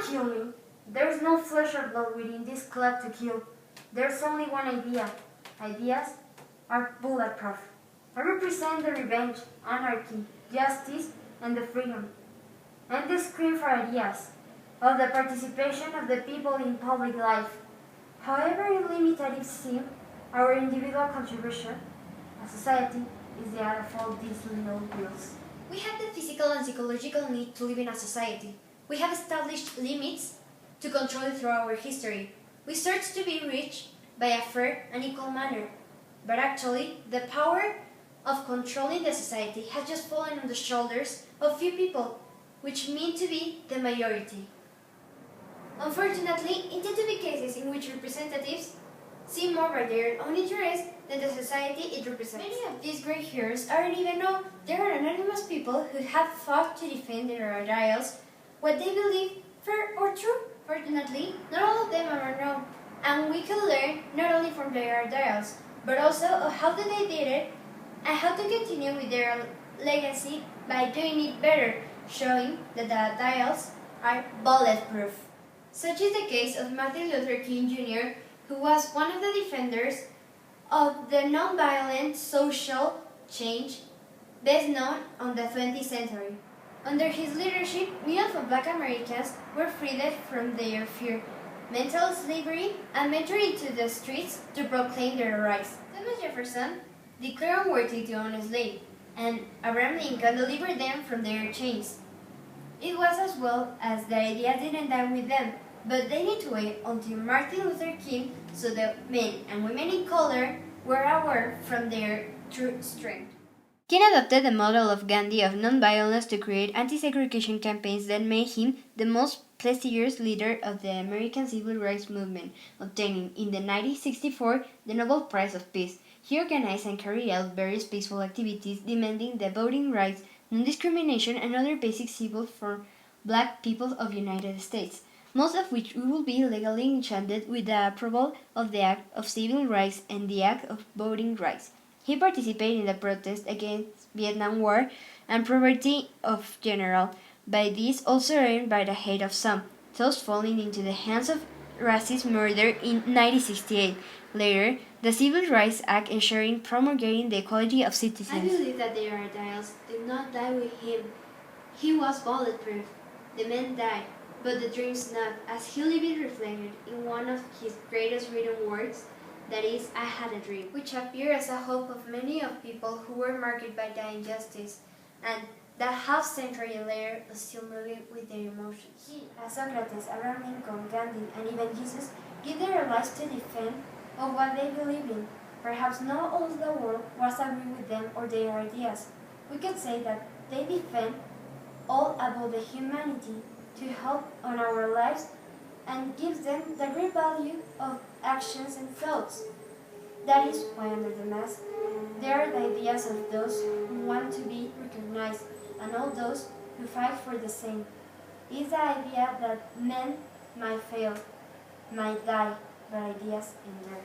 kill me. There's no flesh or blood within this club to kill. There's only one idea. Ideas are bulletproof. I represent the revenge, anarchy, justice, and the freedom. And the scream for ideas, of the participation of the people in public life. However limited it seems, our individual contribution, as society, is the act of all these little wheels. We have the physical and psychological need to live in a society. We have established limits to control it through our history. We search to be reached by a fair and equal manner. But actually, the power of controlling the society has just fallen on the shoulders of few people, which mean to be the majority. Unfortunately, it tends to be cases in which representatives see more by their own interests than the society it represents. Many of these grey hairs aren't even known. There are anonymous people who have fought to defend their ideals, what they believe fair or true. Fortunately, not all of them are known, and we can learn not only from their ideals, but also of how they did it and how to continue with their legacy by doing it better, showing that the ideals are bulletproof. Such is the case of Martin Luther King Jr., who was one of the defenders of the nonviolent social change best known on the 20th century. Under his leadership, millions of Black Americans were freed from their fear, mental slavery, and ventured into the streets to proclaim their rights. Thomas Jefferson declared unworthy to own a slave, and Abraham Lincoln delivered them from their chains. It was as well as the idea didn't die with them, but they need to wait until Martin Luther King so that men and women in color were aware from their true strength. King adopted the model of Gandhi of nonviolence to create anti-segregation campaigns that made him the most prestigious leader of the American civil rights movement, obtaining in the 1964 the Nobel Prize of Peace. He organized and carried out various peaceful activities demanding the voting rights, non-discrimination, and other basic civil for Black people of the United States, most of which will be legally enchanted with the approval of the Act of Civil Rights and the Act of Voting Rights. He participated in the protest against Vietnam War and poverty of general, by this also earned by the hate of some, thus falling into the hands of racist murder in 1968. Later, the Civil Rights Act ensuring promulgating the equality of citizens. I believe that their ideals did not die with him. He was bulletproof. The men died, but the dreams not, as he lived reflected in one of his greatest written works, that is, I Had a Dream, which appeared as a hope of many of people who were marked by the injustice, and that half-century later was still moving with their emotions. He, as Socrates, Abraham Lincoln, Gandhi, and even Jesus, give their lives to defend of what they believe in. Perhaps not all the world was agree with them or their ideas. We could say that they defend all about the humanity to help on our lives and gives them the great value of actions and thoughts. That is why under the mask, there are the ideas of those who want to be recognized and all those who fight for the same. It is the idea that men might fail, might die, but ideas endure.